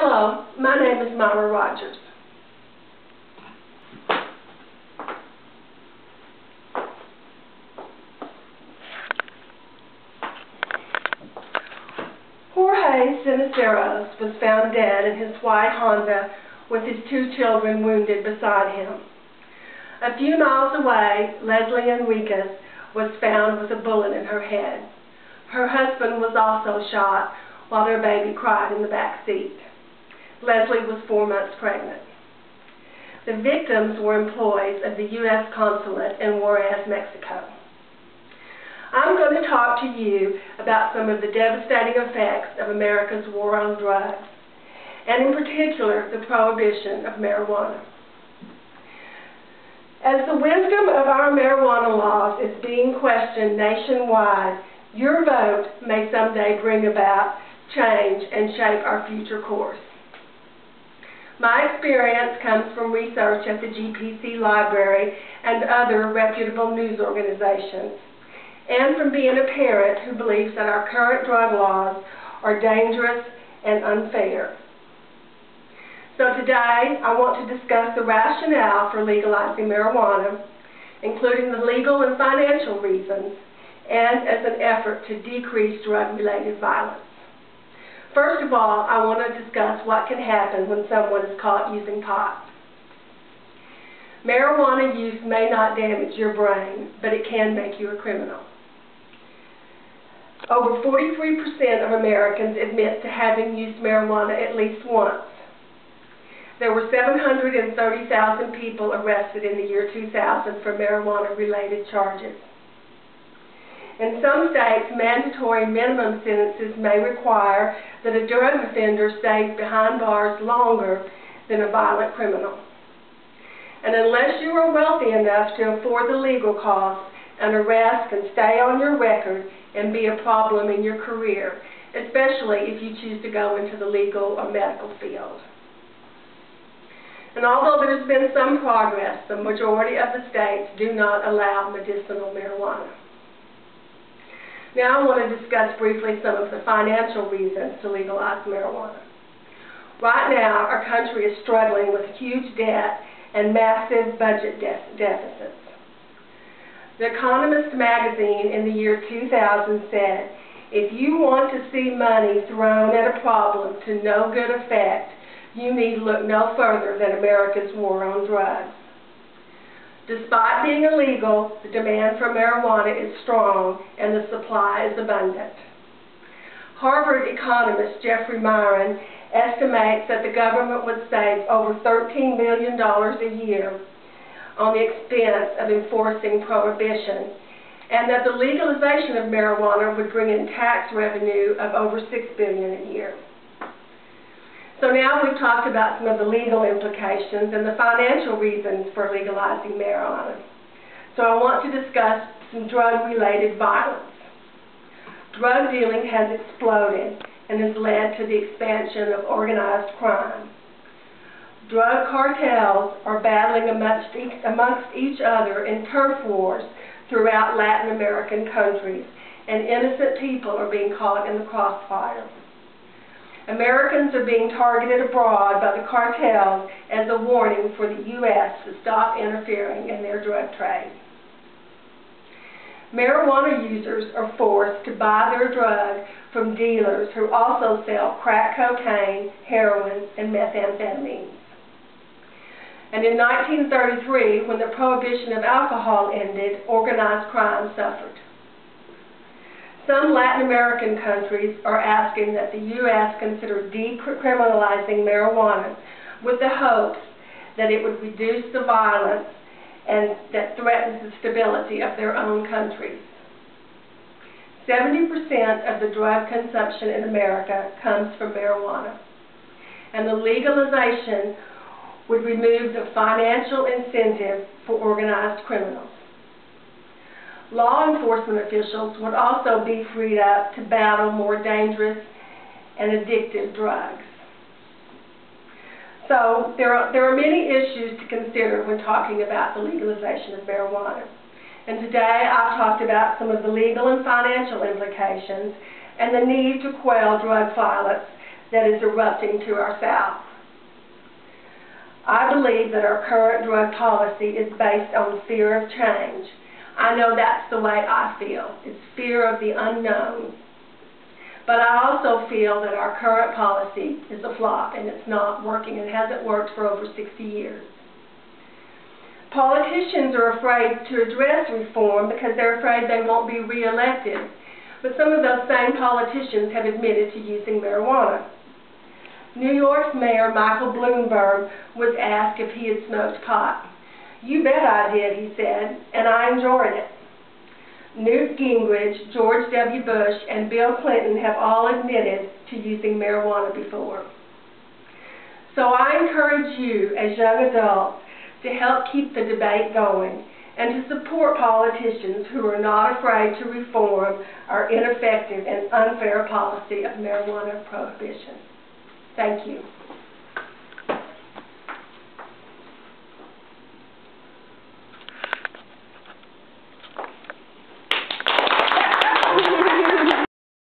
Hello, my name is Myra Rodgers. Jorge Ceniceros was found dead in his white Honda with his 2 children wounded beside him. A few miles away, Leslie Enriquez was found with a bullet in her head. Her husband was also shot while their baby cried in the back seat. Leslie was 4 months pregnant. The victims were employees of the U.S. Consulate in Juarez, Mexico. I'm going to talk to you about some of the devastating effects of America's war on drugs, and in particular, the prohibition of marijuana. As the wisdom of our marijuana laws is being questioned nationwide, your vote may someday bring about change and shape our future course. My experience comes from research at the GPC Library and other reputable news organizations, and from being a parent who believes that our current drug laws are dangerous and unfair. So today, I want to discuss the rationale for legalizing marijuana, including the legal and financial reasons, and as an effort to decrease drug-related violence. First of all, I want to discuss what can happen when someone is caught using pot. Marijuana use may not damage your brain, but it can make you a criminal. Over 43% of Americans admit to having used marijuana at least once. There were 730,000 people arrested in the year 2000 for marijuana-related charges. In some states, mandatory minimum sentences may require that a drug offender stays behind bars longer than a violent criminal. And unless you are wealthy enough to afford the legal costs, an arrest can stay on your record and be a problem in your career, especially if you choose to go into the legal or medical field. And although there's been some progress, the majority of the states do not allow medicinal marijuana. Now I want to discuss briefly some of the financial reasons to legalize marijuana. Right now, our country is struggling with huge debt and massive budget deficits. The Economist magazine in the year 2000 said, if you want to see money thrown at a problem to no good effect, you need look no further than America's war on drugs. Despite being illegal, the demand for marijuana is strong and the supply is abundant. Harvard economist Jeffrey Myron estimates that the government would save over $13 billion a year on the expense of enforcing prohibition, and that the legalization of marijuana would bring in tax revenue of over $6 billion a year. So now we've talked about some of the legal implications and the financial reasons for legalizing marijuana. So I want to discuss some drug-related violence. Drug dealing has exploded and has led to the expansion of organized crime. Drug cartels are battling amongst each other in turf wars throughout Latin American countries, and innocent people are being caught in the crossfire. Americans are being targeted abroad by the cartels as a warning for the U.S. to stop interfering in their drug trade. Marijuana users are forced to buy their drug from dealers who also sell crack cocaine, heroin, and methamphetamines. And in 1933, when the prohibition of alcohol ended, organized crime suffered. Some Latin American countries are asking that the U.S. consider decriminalizing marijuana with the hopes that it would reduce the violence and that threatens the stability of their own countries. 70% of the drug consumption in America comes from marijuana, and the legalization would remove the financial incentive for organized criminals. Law enforcement officials would also be freed up to battle more dangerous and addictive drugs. So there are many issues to consider when talking about the legalization of marijuana. And today I've talked about some of the legal and financial implications and the need to quell drug violence that is erupting to our south. I believe that our current drug policy is based on fear of change. I know that's the way I feel. It's fear of the unknown. But I also feel that our current policy is a flop and it's not working and hasn't worked for over 60 years. Politicians are afraid to address reform because they're afraid they won't be re-elected. But some of those same politicians have admitted to using marijuana. New York's Mayor Michael Bloomberg was asked if he had smoked pot. "You bet I did," he said, "and I enjoyed it." Newt Gingrich, George W. Bush, and Bill Clinton have all admitted to using marijuana before. So I encourage you as young adults to help keep the debate going and to support politicians who are not afraid to reform our ineffective and unfair policy of marijuana prohibition. Thank you.